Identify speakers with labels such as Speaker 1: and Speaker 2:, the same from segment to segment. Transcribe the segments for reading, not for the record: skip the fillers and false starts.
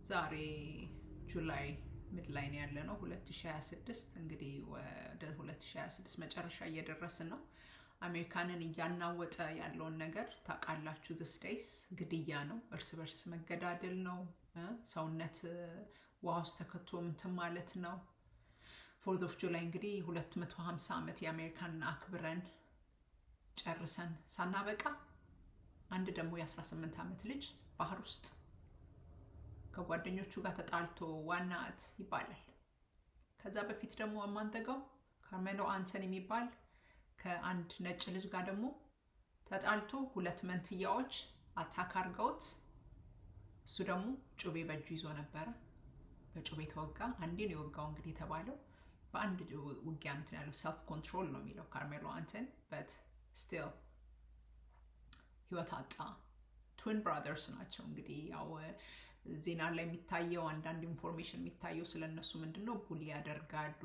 Speaker 1: ዛሬ ጁላይ ሚድ ላይ ነው ያለነው 2026 እንግዲህ ወደ 2026 መጨረሻ እየደረስን ነው። አሜሪካንን እያናወጠ ያለውን ነገር ታውቃላችሁ። this days ግድያ ነው፣ እርስ በርስ መገዳደል ነው፣ ሰውነት ውሃ ውስጥ ተከቶ እንትን ማለት ነው። 4th of July እንግዲህ 250 ዓመት የአሜሪካንን አክብረን ጨርሰን ሳናበቃ አንድ ደግሞ የ18 ዓመት ልጅ ባህር ውስጥ ከጓደኞቹ ጋር ተጣልቶ ዋናት ይባላል። ከዛ በፊት ደግሞ ማንተጋው ካርሜሎ አንቶኒ የሚባል ከአንድ ነጭ ልጅ ጋር ደግሞ ተጣልቶ ሁለት መንትያዎች አታክ አድርገውት እሱ ደግሞ ጩቤ በእጁ ይዞ ነበር። በጩቤ ተወጋ። አንዴ ነው የወጋው እንግዲህ የተባለው በአንድ ውጊያ እንትን ያለው self control ነው የሚለው ካርሜሎ አንቶኒ but still ህይወት አጣ። twin brothers ናቸው እንግዲህ ያው ዜና ላይ የሚታየው አንዳንድ ኢንፎርሜሽን የሚታየው ስለነሱ ምንድነው ቡሊ ያደርጋሉ፣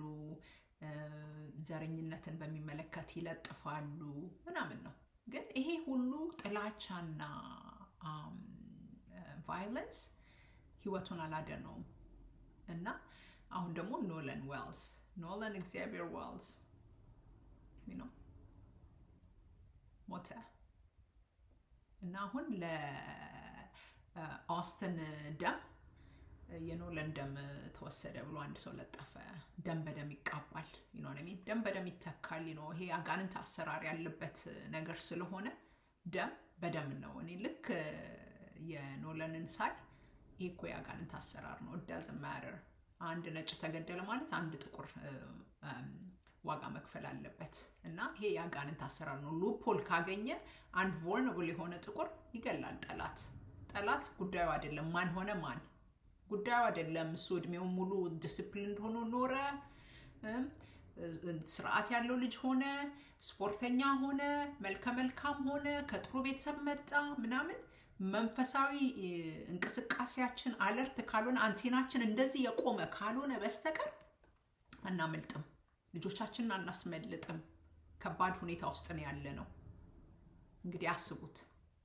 Speaker 1: ዘረኝነትን በሚመለከት ይለጥፋሉ ምናምን ነው። ግን ይሄ ሁሉ ጥላቻና ቫዮለንስ ህይወቱን አላደነውም። እና አሁን ደግሞ ኖላን እግዚአብሔር ዌልስ ሞተ እና አሁን ለኦስተን ደም የኖላን ደም ተወሰደ ብሎ አንድ ሰው ለጠፈ። ደም በደም ይቃባል ደም በደም ይተካል። ይሄ አጋንንት አሰራር ያለበት ነገር ስለሆነ ደም በደም ነው። እኔ ልክ የኖላንን ሳይ ይሄ እኮ የአጋንንት አሰራር ነው። it doesn't matter አንድ ነጭ ተገደለ ማለት አንድ ጥቁር ዋጋ መክፈል አለበት። እና ይሄ የአጋንንት አሰራር ነው። ሉፖል ካገኘ አንድ vulnerable የሆነ ጥቁር ይገላል። ጠላት ጉዳዩ አይደለም ማን ሆነ ማን ጉዳዩ አይደለም። እሱ እድሜው ሙሉ ዲሲፕሊን ሆኖ ኖረ፣ ስርዓት ያለው ልጅ ሆነ፣ ስፖርተኛ ሆነ፣ መልካም ሆነ፣ ከጥሩ ቤተሰብ መጣ ምናምን መንፈሳዊ እንቅስቃሴያችን አለርት ካልሆነ አንቴናችን እንደዚህ የቆመ ካልሆነ በስተቀር አናመልጥም፣ ልጆቻችንን አናስመልጥም። ከባድ ሁኔታ ውስጥ ነው ያለ ነው። እንግዲህ አስቡት፣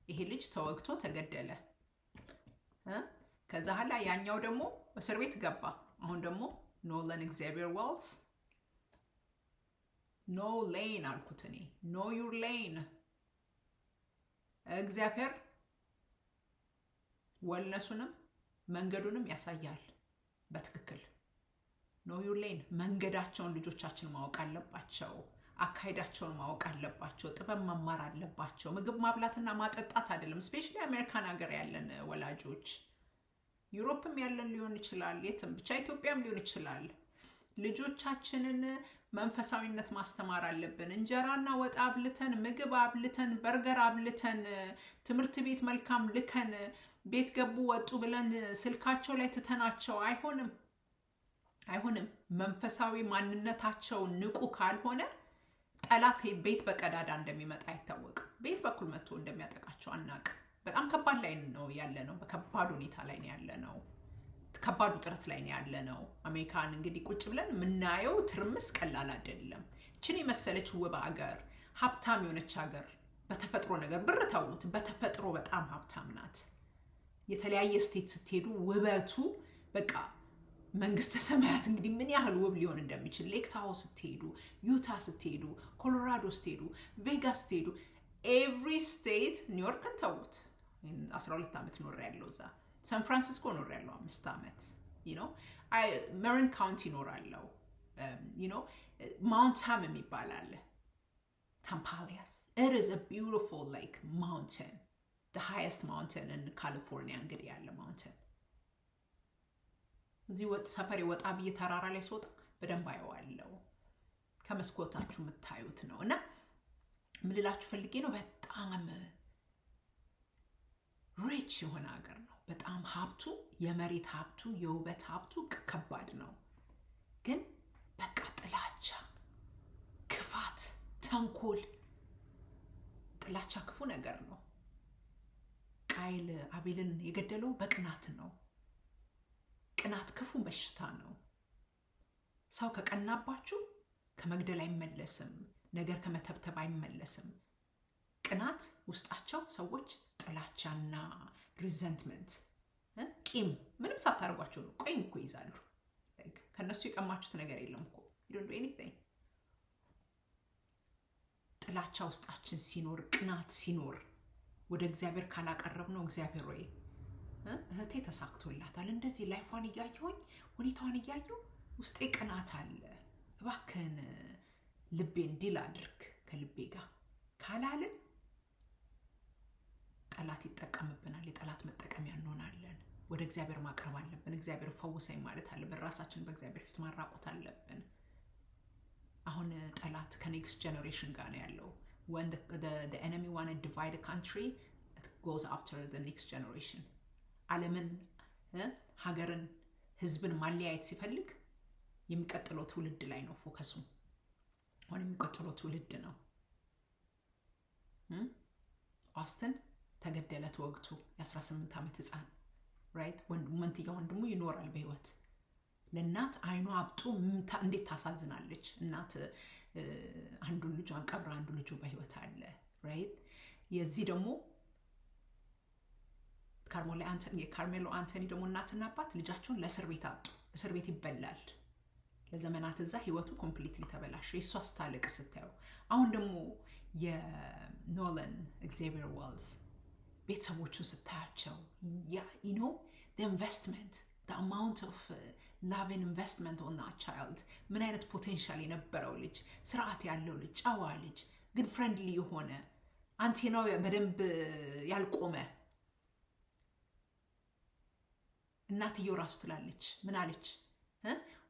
Speaker 1: ይሄ ልጅ ተወግቶ ተገደለ። ከዛ ኋላ ያኛው ደግሞ እስር ቤት ገባ። አሁን ደግሞ ኖላን እግዚአብሔር ዌልስ ኖ ሌን አልኩት እኔ ኖ ዩር ሌን እግዚአብሔር ወልነሱንም መንገዱንም ያሳያል በትክክል። ኖ ዩር ሌን መንገዳቸውን ልጆቻችን ማወቅ አለባቸው። አካሄዳቸውን ማወቅ አለባቸው። ጥበብ መማር አለባቸው። ምግብ ማብላትና ማጠጣት አይደለም። ስፔሻሊ አሜሪካን ሀገር ያለን ወላጆች፣ ዩሮፕም ያለን ሊሆን ይችላል፣ የትም ብቻ ኢትዮጵያም ሊሆን ይችላል። ልጆቻችንን መንፈሳዊነት ማስተማር አለብን። እንጀራና ወጥ አብልተን፣ ምግብ አብልተን፣ በርገር አብልተን፣ ትምህርት ቤት መልካም ልከን፣ ቤት ገቡ ወጡ ብለን ስልካቸው ላይ ትተናቸው አይሆንም። መንፈሳዊ ማንነታቸው ንቁ ካልሆነ ጠላት ቤት በቀዳዳ እንደሚመጣ አይታወቅም። ቤት በኩል መጥቶ እንደሚያጠቃቸው አናውቅም። በጣም ከባድ ላይ ነው ያለነው። በከባድ ሁኔታ ላይ ነው ያለነው። ከባድ ውጥረት ላይ ነው ያለነው። አሜሪካን እንግዲህ ቁጭ ብለን የምናየው ትርምስ ቀላል አይደለም። እችን የመሰለች ውብ ሀገር፣ ሀብታም የሆነች ሀገር፣ በተፈጥሮ ነገር ብር ተውት፣ በተፈጥሮ በጣም ሀብታም ናት። የተለያየ ስቴት ስትሄዱ ውበቱ በቃ መንግስተ ሰማያት እንግዲህ ምን ያህል ውብ ሊሆን እንደሚችል ሌክ ታሆ ስትሄዱ፣ ዩታ ስትሄዱ፣ ኮሎራዶ ስትሄዱ፣ ቬጋስ ስትሄዱ፣ ኤቭሪ ስቴት ኒውዮርክን ተውት 12 ዓመት ኖር ያለው እዛ። ሳን ፍራንሲስኮ ኖር ያለው 5 ዓመት መሪን ካውንቲ ኖር ያለው ማውንት ሃም የሚባል አለ ታምፓሊያስ። it is a beautiful like mountain, the highest mountain in California እንግዲህ ያለ mountain። እዚህ ሰፈር ወጣ ብዬ ተራራ ላይ ስወጣ በደንብ አየዋለሁ። ከመስኮታችሁ የምታዩት ነው። እና ምን ልላችሁ ፈልጌ ነው፣ በጣም ሪች የሆነ ሀገር ነው። በጣም ሀብቱ፣ የመሬት ሀብቱ፣ የውበት ሀብቱ ከባድ ነው። ግን በቃ ጥላቻ፣ ክፋት፣ ተንኮል። ጥላቻ ክፉ ነገር ነው። ቃይል አቤልን የገደለው በቅናት ነው። ቅናት ክፉ በሽታ ነው። ሰው ከቀናባችሁ ከመግደል አይመለስም፣ ነገር ከመተብተብ አይመለስም። ቅናት ውስጣቸው ሰዎች ጥላቻና ሪዘንትመንት ቂም ምንም ሳታደርጓቸው ነው ቂም እኮ ይዛሉ። ከነሱ የቀማችሁት ነገር የለም እኮ you don't do anything። ጥላቻ ውስጣችን ሲኖር ቅናት ሲኖር ወደ እግዚአብሔር ካላቀረብ ነው እግዚአብሔር ወይ እህቴ ተሳክቶላታል እንደዚህ ላይፏን እያየሁኝ ሁኔታዋን እያየሁ ውስጤ ቅናት አለ እባክህን ልቤን ዲል አድርግ ከልቤ ጋር ካላልን ጠላት ይጠቀምብናል። የጠላት መጠቀሚያ እንሆናለን። ወደ እግዚአብሔር ማቅረብ አለብን። እግዚአብሔር ፈውሰኝ ማለት አለብን። ራሳችን በእግዚአብሔር ፊት ማራቆት አለብን። አሁን ጠላት ከኔክስት ጀነሬሽን ጋር ነው ያለው። when the enemy want to divide a country it goes after the next generation። ዓለምን ሀገርን ህዝብን ማለያየት ሲፈልግ የሚቀጥለው ትውልድ ላይ ነው ፎከሱ። አሁን የሚቀጥለው ትውልድ ነው። ኦስትን ተገደለ ተወግቶ የ18 ዓመት ህፃን ራይት ወንድሙ ይኖራል በህይወት። ለእናት አይኗ አብጡ እንዴት ታሳዝናለች። እናት አንዱን ልጇን ቀብራ አንዱ ልጁ በህይወት አለ ራይት። የዚህ ደግሞ ካርሜሎ አንቶኒ ደግሞ እናትና አባት ልጃቸውን ለእስር ቤት አጡ። እስር ቤት ይበላል ለዘመናት እዛ ህይወቱ ኮምፕሊትሊ ተበላሸ። የሷ ስታለቅ ስታየው አሁን ደግሞ የኖላን ኤግዜቪየር ዋልዝ ቤተሰቦቹን ስታያቸው you know the investment the amount of love and investment on that child ምን አይነት ፖቴንሻል የነበረው ልጅ ስርዓት ያለው ልጅ ጨዋ ልጅ ግን ፍሬንድሊ የሆነ አንቴናው በደንብ ያልቆመ እናትየው ራሱ ትላለች ምን አለች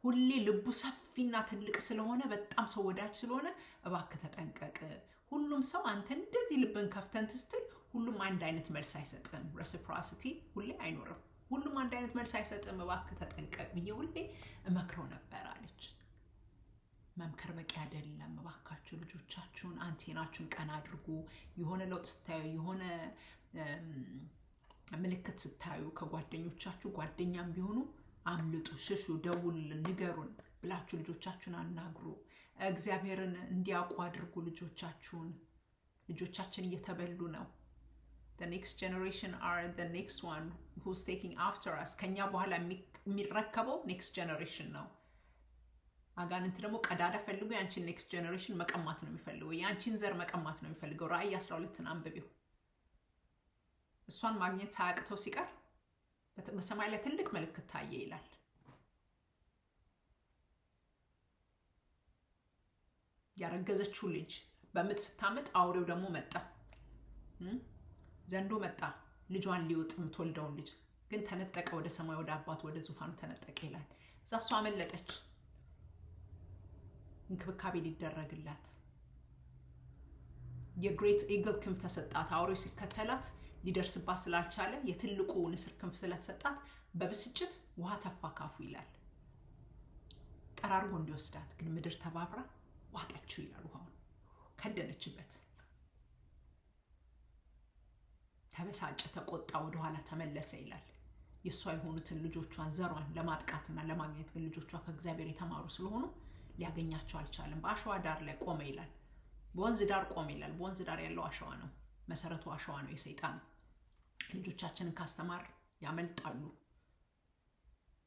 Speaker 1: ሁሌ ልቡ ሰፊና ትልቅ ስለሆነ በጣም ሰው ወዳጅ ስለሆነ እባክህ ተጠንቀቅ። ሁሉም ሰው አንተ እንደዚህ ልብን ከፍተን ትስትል ሁሉም አንድ አይነት መልስ አይሰጥም። ሬሲፕሮሲቲ ሁሌ አይኖርም። ሁሉም አንድ አይነት መልስ አይሰጥም። እባክህ ተጠንቀቅ ብዬ ሁሌ እመክረው ነበር አለች። መምከር በቂ አይደለም። እባካችሁ ልጆቻችሁን አንቴናችሁን ቀና አድርጉ። የሆነ ለውጥ ስታዩ የሆነ ምልክት ስታዩ ከጓደኞቻችሁ ጓደኛም ቢሆኑ አምልጡ፣ ሽሹ፣ ደውሉልን፣ ንገሩን ብላችሁ ልጆቻችሁን አናግሩ። እግዚአብሔርን እንዲያውቁ አድርጉ ልጆቻችሁን። ልጆቻችን እየተበሉ ነው። the next generation are the next one who's taking after us። ከኛ በኋላ የሚረከበው next generation ነው። አጋንንት ደግሞ ቀዳዳ ፈልጎ ያንቺን next generation መቀማት ነው የሚፈልገው። ያንቺን ዘር መቀማት ነው የሚፈልገው። ራእይ 12ን አንብቢው። እሷን ማግኘት ሳያቅተው ሲቀር በሰማይ ላይ ትልቅ ምልክት ታየ ይላል። ያረገዘችው ልጅ በምጥ ስታመጥ አውሬው ደግሞ መጣ። ዘንዶ መጣ ልጇን ሊውጥ የምትወልደውን ልጅ ግን ተነጠቀ። ወደ ሰማይ ወደ አባቱ ወደ ዙፋኑ ተነጠቀ ይላል። እዛ እሷ አመለጠች። እንክብካቤ ሊደረግላት የግሬት ኢግል ክንፍ ተሰጣት። አውሬው ሲከተላት ሊደርስባት ስላልቻለ የትልቁ ንስር ክንፍ ስለተሰጣት በብስጭት ውሃ ተፋካፉ ይላል። ጠራርጎ እንዲወስዳት ግን ምድር ተባብራ ዋጠችው ይላል። ውሃውን ከደነችበት። ተበሳጨ፣ ተቆጣ፣ ወደ ኋላ ተመለሰ ይላል። የሷ የሆኑትን ልጆቿን ዘሯን ለማጥቃትና ለማግኘት ግን ልጆቿ ከእግዚአብሔር የተማሩ ስለሆኑ ሊያገኛቸው አልቻለም። በአሸዋ ዳር ላይ ቆመ ይላል። በወንዝ ዳር ቆመ ይላል። በወንዝ ዳር ያለው አሸዋ ነው። መሰረቱ አሸዋ ነው። የሰይጣን ልጆቻችንን ካስተማር ያመልጣሉ።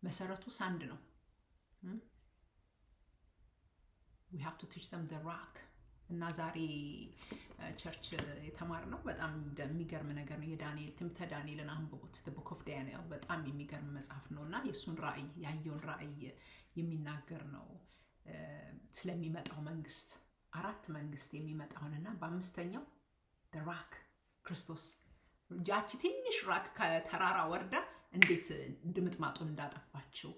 Speaker 1: መሰረቱ ሳንድ ነው። we have to teach them the rock። እና ዛሬ ቸርች የተማርነው በጣም የሚገርም ነገር ነው። የዳንኤል ትምህርተ ዳንኤልን አንብቡት። the book of Daniel በጣም የሚገርም መጽሐፍ ነውና የሱን ራእይ ያየውን ራእይ የሚናገር ነው። ስለሚመጣው መንግስት 4 መንግስት የሚመጣውንና በአምስተኛው the rock ክርስቶስ ጃቺ ትንሽ ራክ ከተራራ ወርዳ እንዴት ድምጥማጡን እንዳጠፋችው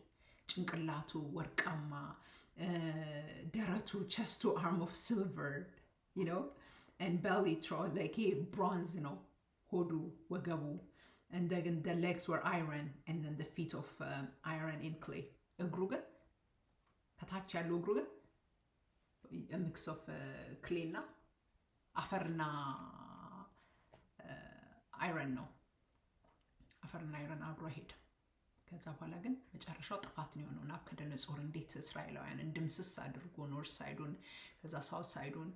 Speaker 1: ጭንቅላቱ ወርቃማ ደረቱ chest to arm of silver you know and belly throat like a bronze ነው ሆዱ ወገቡ and then the legs were iron and then the feet of iron and clay እግሩ ግን ከታች ያለው እግሩ ግን a mix of clay እና አፈርና አይረን ነው። አፈርና አይረን አብሮ ሄደ። ከዛ በኋላ ግን መጨረሻው ጥፋት ነው የሆነው። ናቡከደነጾር እንዴት እስራኤላውያን እንድምስስ አድርጎ ኖርዝ ሳይዱን ከዛ ሳውዝ ሳይዱን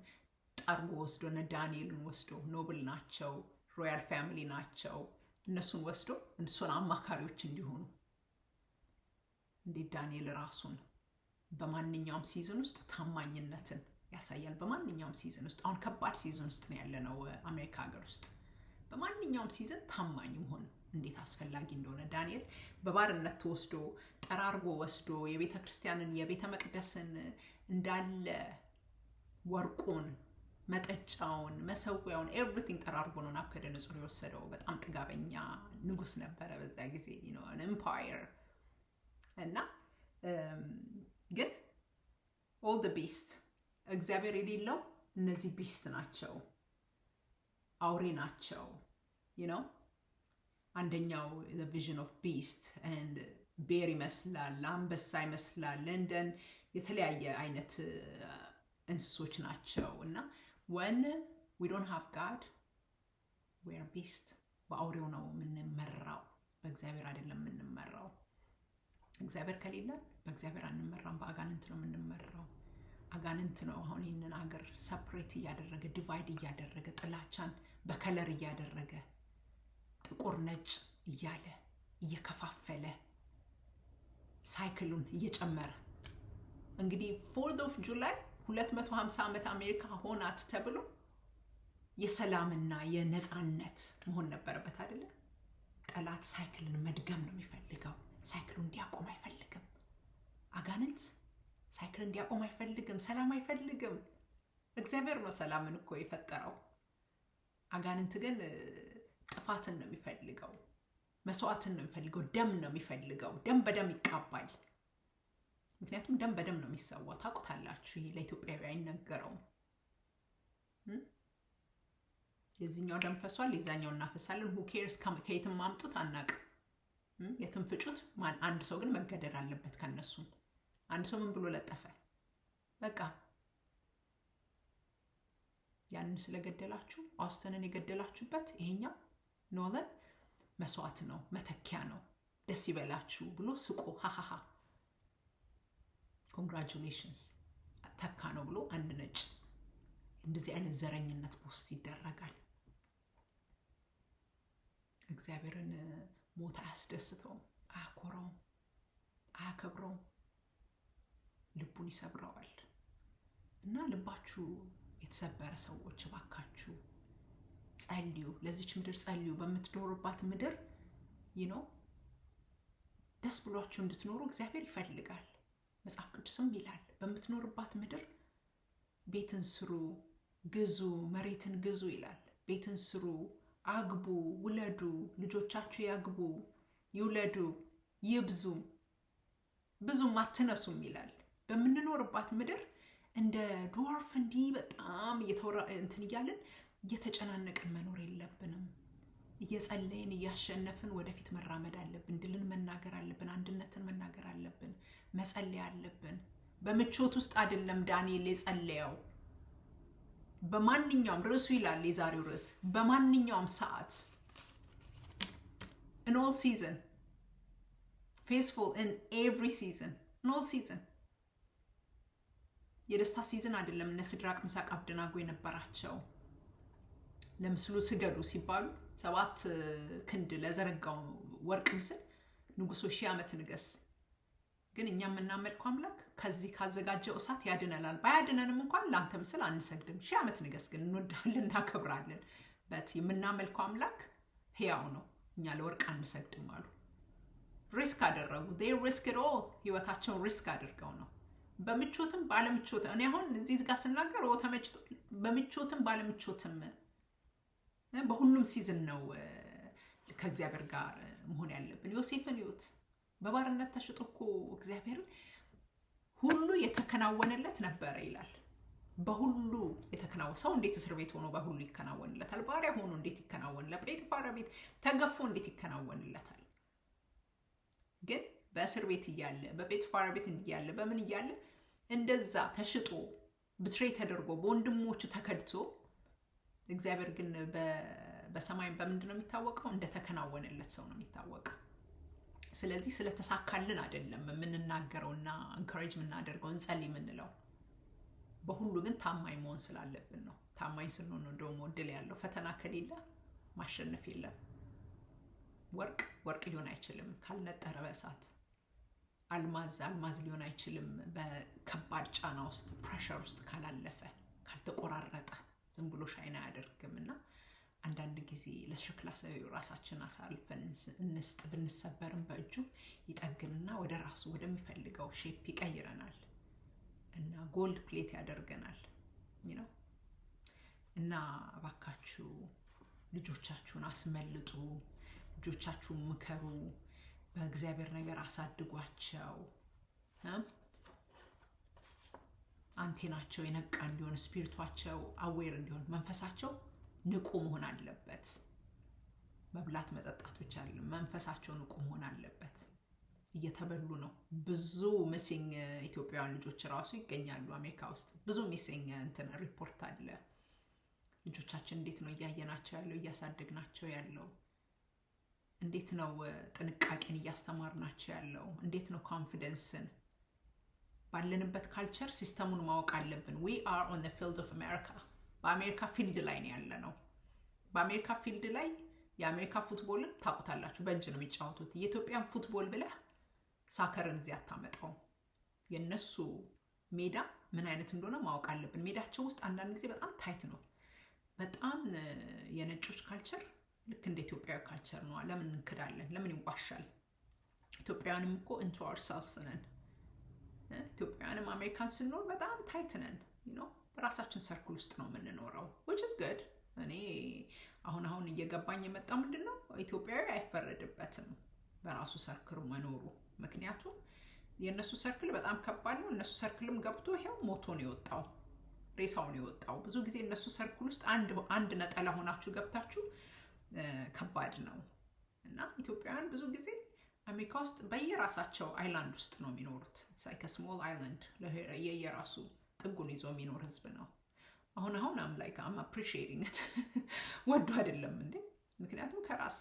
Speaker 1: ጠርጎ ወስዶ ዳንኤልን ወስዶ ኖብል ናቸው፣ ሮያል ፋሚሊ ናቸው። እነሱን ወስዶ እነሱን አማካሪዎች እንዲሆኑ እንዴት ዳንኤል ራሱን በማንኛውም ሲዝን ውስጥ ታማኝነትን ያሳያል። በማንኛውም ሲዝን ውስጥ አሁን ከባድ ሲዝን ውስጥ ነው ያለነው አሜሪካ ሀገር ውስጥ። በማንኛውም ሲዝን ታማኝ መሆን እንዴት አስፈላጊ እንደሆነ ዳንኤል በባርነት ተወስዶ ጠራርጎ ወስዶ የቤተ ክርስቲያንን የቤተ መቅደስን እንዳለ ወርቁን፣ መጠጫውን፣ መሰዊያውን ኤቭሪቲንግ ጠራርጎ ነው ናቡከደነፆር የወሰደው። በጣም ጥጋበኛ ንጉስ ነበረ በዛ ጊዜ ኤምፓየር እና ግን ኦል ደ ቢስት እግዚአብሔር የሌለው እነዚህ ቢስት ናቸው፣ አውሬ ናቸው። አንደኛው the vision of beast and ቤር ይመስላል፣ አንበሳ ይመስላል፣ ለንደን የተለያየ አይነት እንስሶች ናቸው። እና when we don't have God we are beast። በአውሬው ነው የምንመራው፣ በእግዚአብሔር አይደለም የምንመራው። እግዚአብሔር ከሌለ በእግዚአብሔር አንመራም፣ በአጋንንት ነው የምንመራው። አጋንንት ነው አሁን ይህንን ሀገር ሰፕሬት እያደረገ ዲቫይድ እያደረገ ጥላቻን በከለር እያደረገ ጥቁር ነጭ እያለ እየከፋፈለ ሳይክሉን እየጨመረ እንግዲህ 4th of July 250 ዓመት አሜሪካ ሆናት ተብሎ የሰላምና የነፃነት መሆን ነበረበት አይደለ? ጠላት ሳይክልን መድገም ነው የሚፈልገው። ሳይክሉ እንዲያቆም አይፈልግም። አጋንንት ሳይክል እንዲያቆም አይፈልግም። ሰላም አይፈልግም። እግዚአብሔር ነው ሰላምን እኮ የፈጠረው። አጋንንት ግን ጥፋትን ነው የሚፈልገው፣ መስዋዕትን ነው የሚፈልገው፣ ደም ነው የሚፈልገው። ደም በደም ይቃባል። ምክንያቱም ደም በደም ነው የሚሰዋው። ታውቁታላችሁ። ይሄ ለኢትዮጵያዊ አይነገረውም። የዚህኛው ደም ፈሷል፣ የዛኛው እናፈሳለን። who cares? ከየትም ማምጡት አናውቅም። የትም ፍጩት። አንድ ሰው ግን መገደል አለበት ከነሱ። አንድ ሰው ምን ብሎ ለጠፈ? በቃ ያንን ስለገደላችሁ ኦስተንን የገደላችሁበት ይሄኛው ኖለን መስዋዕት ነው፣ መተኪያ ነው፣ ደስ ይበላችሁ ብሎ ስቆ ሃሃሃ ኮንግራቹሌሽንስ ተካ ነው ብሎ አንድ ነጭ። እንደዚህ አይነት ዘረኝነት ፖስት ይደረጋል። እግዚአብሔርን ሞት አያስደስተውም፣ አያኮራውም፣ አያከብረውም፣ ልቡን ይሰብረዋል። እና ልባችሁ የተሰበረ ሰዎች እባካችሁ ጸልዩ፣ ለዚች ምድር ጸልዩ። በምትኖሩባት ምድር ደስ ብሏችሁ እንድትኖሩ እግዚአብሔር ይፈልጋል። መጽሐፍ ቅዱስም ይላል በምትኖሩባት ምድር ቤትን ስሩ፣ ግዙ፣ መሬትን ግዙ ይላል። ቤትን ስሩ፣ አግቡ፣ ውለዱ፣ ልጆቻችሁ ያግቡ፣ ይውለዱ፣ ይብዙ፣ ብዙም አትነሱም ይላል። በምንኖርባት ምድር እንደ ዶርፍ እንዲህ በጣም እንትን እያልን እየተጨናነቅን መኖር የለብንም። እየጸለይን እያሸነፍን ወደፊት መራመድ አለብን። ድልን መናገር አለብን። አንድነትን መናገር አለብን። መጸለይ አለብን። በምቾት ውስጥ አይደለም ዳንኤል የጸለየው። በማንኛውም ርዕሱ ይላል የዛሬው ርዕስ በማንኛውም ሰዓት in all season faithful in every season in all season። የደስታ ሲዝን አይደለም። እነ ሲድራቅ ሚሳቅ አብደናጎ የነበራቸው ለምስሉ ስገዱ ሲባሉ 7 ክንድ ለዘረጋው ወርቅ ምስል ንጉሱ 1000 ዓመት ንገስ። ግን እኛ የምናመልከው አምላክ ከዚህ ካዘጋጀው እሳት ያድነናል። ባያድነንም እንኳን ለአንተ ምስል አንሰግድም። 1000 ዓመት ንገስ ግን እንወዳለን፣ እናከብራለን። በት የምናመልከው አምላክ ሕያው ነው። እኛ ለወርቅ አንሰግድም አሉ። ሪስክ አደረጉ። they risk it all። ህይወታቸውን ሪስክ አድርገው ነው። በምቾትም ባለምቾትም እኔ አሁን እዚህ ጋር ስናገር ተመችቶ በምቾትም ባለምቾትም በሁሉም ሲዝን ነው ከእግዚአብሔር ጋር መሆን ያለብን። ዮሴፍን ይዩት። በባርነት ተሽጦ እኮ እግዚአብሔር ሁሉ የተከናወነለት ነበረ ይላል። በሁሉ የተከናወነ ሰው እንዴት እስር ቤት ሆኖ በሁሉ ይከናወንለታል? ባሪያ ሆኖ እንዴት ይከናወንለታል? ጴጥፋራ ቤት ተገፎ እንዴት ይከናወንለታል? ግን በእስር ቤት እያለ በጴጥፋራ ቤት እያለ በምን እያለ እንደዛ ተሽጦ ብትሬ ተደርጎ በወንድሞቹ ተከድቶ እግዚአብሔር ግን በሰማይ በምንድን ነው የሚታወቀው? እንደተከናወነለት ሰው ነው የሚታወቀው። ስለዚህ ስለተሳካልን አይደለም የምንናገረውና ኢንካሬጅ የምናደርገው እንጸልይ የምንለው። በሁሉ ግን ታማኝ መሆን ስላለብን ነው። ታማኝ ስንሆን ነው ደግሞ ድል ያለው። ፈተና ከሌለ ማሸነፍ የለም። ወርቅ ሊሆን አይችልም ካልነጠረ በእሳት። አልማዝ ሊሆን አይችልም በከባድ ጫና ውስጥ ፕሬሸር ውስጥ ካላለፈ ካልተቆራረጠ ዝም ብሎ ሻይን አያደርግም። እና አንዳንድ ጊዜ ለሸክላ ሰሪው ራሳችን አሳልፈን እንስጥ። ብንሰበርም በእጁ ይጠግንና ወደ ራሱ ወደሚፈልገው ሼፕ ይቀይረናል እና ጎልድ ፕሌት ያደርገናል ነው። እና እባካችሁ ልጆቻችሁን አስመልጡ፣ ልጆቻችሁን ምከሩ፣ በእግዚአብሔር ነገር አሳድጓቸው። አንቴናቸው የነቃ እንዲሆን፣ ስፒሪቷቸው አዌር እንዲሆን፣ መንፈሳቸው ንቁ መሆን አለበት። መብላት መጠጣት ብቻ አይደለም፣ መንፈሳቸው ንቁ መሆን አለበት። እየተበሉ ነው። ብዙ ሚሲንግ ኢትዮጵያውያን ልጆች ራሱ ይገኛሉ አሜሪካ ውስጥ። ብዙ ሚሲንግ እንትን ሪፖርት አለ። ልጆቻችን እንዴት ነው እያየናቸው ያለው እያሳደግናቸው ያለው? እንዴት ነው ጥንቃቄን እያስተማርናቸው ያለው? እንዴት ነው ኮንፊደንስን? ባለንበት ካልቸር ሲስተሙን ማወቅ አለብን። we are on the field of America። በአሜሪካ ፊልድ ላይ ነው ያለ ነው። በአሜሪካ ፊልድ ላይ የአሜሪካ ፉትቦልን ታውቁታላችሁ፣ በእጅ ነው የሚጫወቱት። የኢትዮጵያን ፉትቦል ብለህ ሳከርን እዚህ አታመጣው። የነሱ ሜዳ ምን አይነት እንደሆነ ማወቅ አለብን። ሜዳቸው ውስጥ አንዳንድ ጊዜ በጣም ታይት ነው። በጣም የነጮች ካልቸር ልክ እንደ ኢትዮጵያዊ ካልቸር ነው። ለምን እንክዳለን? ለምን ይዋሻል? ኢትዮጵያውያንም እኮ into ourselves ነን። ኢትዮጵያውያንም አሜሪካን ስንኖር በጣም ታይት ነን። በራሳችን ሰርክል ውስጥ ነው የምንኖረው which is good። እኔ አሁን እየገባኝ የመጣው ምንድነው ኢትዮጵያዊ አይፈረድበትም በራሱ ሰርክል መኖሩ። ምክንያቱም የነሱ ሰርክል በጣም ከባድ ነው። እነሱ ሰርክልም ገብቶ ይሄው ሞቶ ነው የወጣው፣ ሬሳው ነው የወጣው። ብዙ ጊዜ እነሱ ሰርክል ውስጥ አንድ ነጠላ ሆናችሁ ገብታችሁ ከባድ ነው። እና ኢትዮጵያውያን ብዙ ጊዜ አሜሪካ ውስጥ በየራሳቸው አይላንድ ውስጥ ነው የሚኖሩት። it's like a small island የየራሱ ጥጉን ይዞ የሚኖር ህዝብ ነው። አሁን I'm appreciating it ወዶ አይደለም እንዴ? ምክንያቱም ከራስ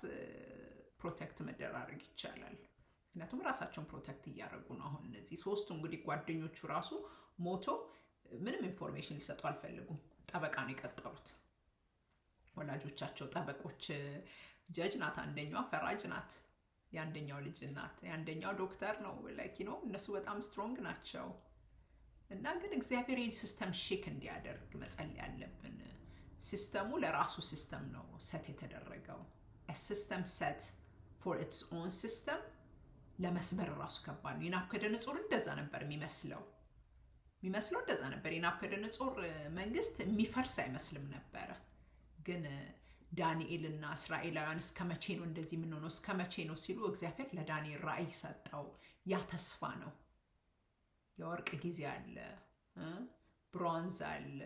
Speaker 1: ፕሮቴክት መደራረግ ይቻላል። ምክንያቱም ራሳቸውን ፕሮቴክት እያደረጉ ነው። አሁን እነዚህ ሶስቱ እንግዲህ ጓደኞቹ ራሱ ሞቶ ምንም ኢንፎርሜሽን ሊሰጡ አልፈልጉም። ጠበቃ ነው የቀጠሩት። ወላጆቻቸው ጠበቆች፣ ጀጅ ናት አንደኛዋ፣ ፈራጅ ናት የአንደኛው ልጅ ናት፣ የአንደኛው ዶክተር ነው። እነሱ በጣም ስትሮንግ ናቸው። እና ግን እግዚአብሔር ይህን ሲስተም ሼክ እንዲያደርግ መጸለይ ያለብን። ሲስተሙ ለራሱ ሲስተም ነው ሰት የተደረገው። a system set for its own system ለመስበር ራሱ ከባድ ነው። የናቡከደነጾር እንደዛ ነበር የሚመስለው እንደዛ ነበር። የናቡከደነጾር መንግስት የሚፈርስ አይመስልም ነበረ። ግን ዳንኤልና እስራኤላውያን እስከመቼ ነው እንደዚህ የምንሆነው እስከመቼ ነው ሲሉ እግዚአብሔር ለዳንኤል ራእይ ሰጠው። ያ ተስፋ ነው። የወርቅ ጊዜ አለ፣ ብሮንዝ አለ፣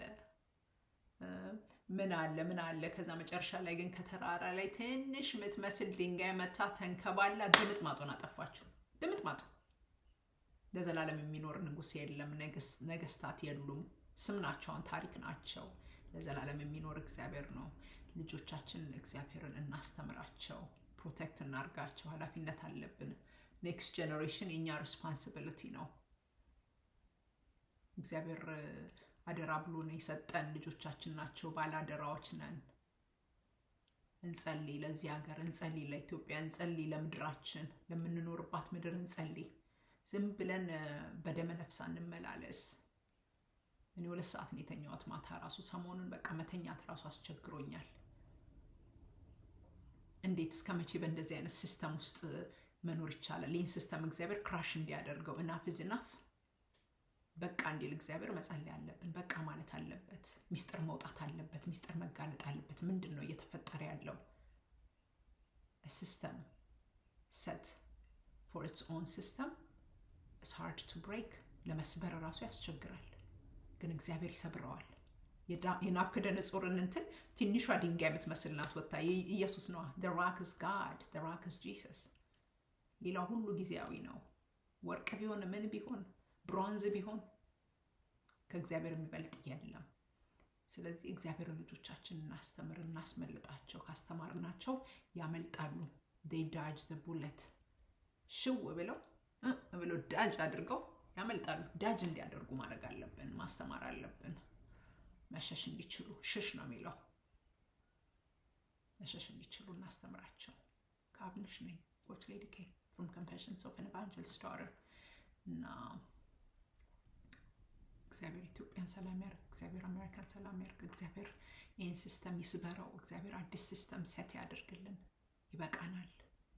Speaker 1: ምን አለ። ከዛ መጨረሻ ላይ ግን ከተራራ ላይ ትንሽ የምትመስል ድንጋይ መታ ተንከባላ ድምጥማጡን አጠፋችሁ። ድምጥማጡ ለዘላለም የሚኖር ንጉስ የለም፣ ነገስታት የሉም። ስም ናቸውን፣ ታሪክ ናቸው። ለዘላለም የሚኖር እግዚአብሔር ነው። ልጆቻችን እግዚአብሔርን እናስተምራቸው፣ ፕሮቴክት እናርጋቸው። ኃላፊነት አለብን። ኔክስት ጄኔሬሽን የኛ ሪስፖንሲቢሊቲ ነው። እግዚአብሔር አደራ ብሎ ነው የሰጠን። ልጆቻችን ናቸው፣ ባላደራዎች ነን። እንጸልይ፣ ለዚህ ሀገር እንጸልይ፣ ለኢትዮጵያ እንጸልይ፣ ለምድራችን ለምንኖርባት ምድር እንጸልይ። ዝም ብለን በደመ ነፍስ እንመላለስ። እኔ 2 ሰዓት ነው የተኛሁት ማታ ራሱ። ሰሞኑን በቃ መተኛት ራሱ አስቸግሮኛል። እንዴት እስከመቼ በእንደዚህ አይነት ሲስተም ውስጥ መኖር ይቻላል? ይህን ሲስተም እግዚአብሔር ክራሽ እንዲያደርገው enough is enough በቃ እንዲል እግዚአብሔር መጸለይ አለብን። በቃ ማለት አለበት። ሚስጥር መውጣት አለበት። ሚስጥር መጋለጥ አለበት። ምንድነው እየተፈጠረ ያለው? a system set for its own system is hard to break። ለመስበር ራሱ ያስቸግራል። ግን እግዚአብሔር ይሰብረዋል። የናቡከደነጾርን እንትን ትንሿ ድንጋይ የምትመስል ናት ወጣ። ኢየሱስ ነው። the rock is God, the rock is Jesus። ሌላው ሁሉ ጊዜያዊ ነው። ወርቅ ቢሆን ምን ቢሆን ብሮንዝ ቢሆን ከእግዚአብሔር የሚበልጥ የለም። ስለዚህ እግዚአብሔር ልጆቻችን እናስተምር፣ እናስመልጣቸው። ካስተማርናቸው ያመልጣሉ። they dodge the bullet። ሽው ብለው ዳጅ አድርገው ያመልጣሉ። ዳጅ እንዲያደርጉ ማድረግ አለብን፣ ማስተማር አለብን። መሸሽ እንዲችሉ ሽሽ ነው የሚለው። መሸሽ እንዲችሉ እናስተምራቸው። አብንሽ ነኝ ኮች ሌዲ ኬ from Confessions of an Evangelist Daughter እና እግዚአብሔር ኢትዮጵያን ሰላም ያርግ፣ እግዚአብሔር አሜሪካን ሰላም ያርግ፣ እግዚአብሔር ይህን ሲስተም ይስበረው፣ እግዚአብሔር አዲስ ሲስተም ሴት ያደርግልን። ይበቃናል፣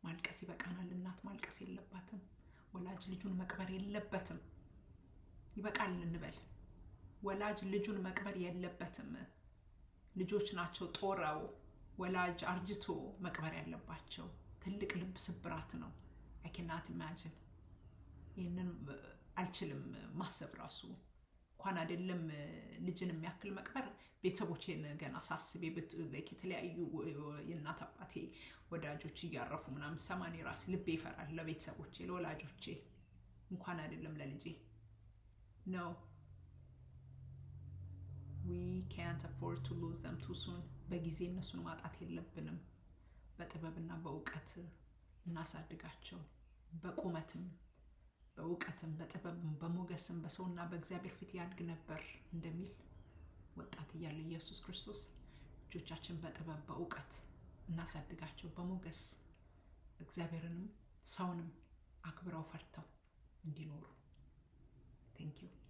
Speaker 1: ማልቀስ ይበቃናል። እናት ማልቀስ የለባትም፣ ወላጅ ልጁን መቅበር የለበትም። ይበቃል እንበል። ወላጅ ልጁን መቅበር የለበትም። ልጆች ናቸው ጦረው ወላጅ አርጅቶ መቅበር ያለባቸው። ትልቅ ልብ ስብራት ነው። I cannot imagine ይህንን አልችልም ማሰብ ራሱ እንኳን አይደለም ልጅን የሚያክል መቅበር። ቤተሰቦቼን ገና ሳስቤ የተለያዩ የእናት አባቴ ወዳጆች እያረፉ ምናምን ሰማኔ ራስ ልቤ ይፈራል። ለቤተሰቦቼ ለወላጆቼ እንኳን አይደለም ለልጄ። No, we can't afford to lose them too soon. በጊዜ እነሱን ማጣት የለብንም። በጥበብና በእውቀት እናሳድጋቸው። በቁመትም በእውቀትም በጥበብም በሞገስም በሰውና በእግዚአብሔር ፊት ያድግ ነበር እንደሚል ወጣት እያለ ኢየሱስ ክርስቶስ ልጆቻችን በጥበብ በእውቀት እናሳድጋቸው፣ በሞገስ እግዚአብሔርንም ሰውንም አክብረው ፈርተው እንዲኖሩ። Thank you.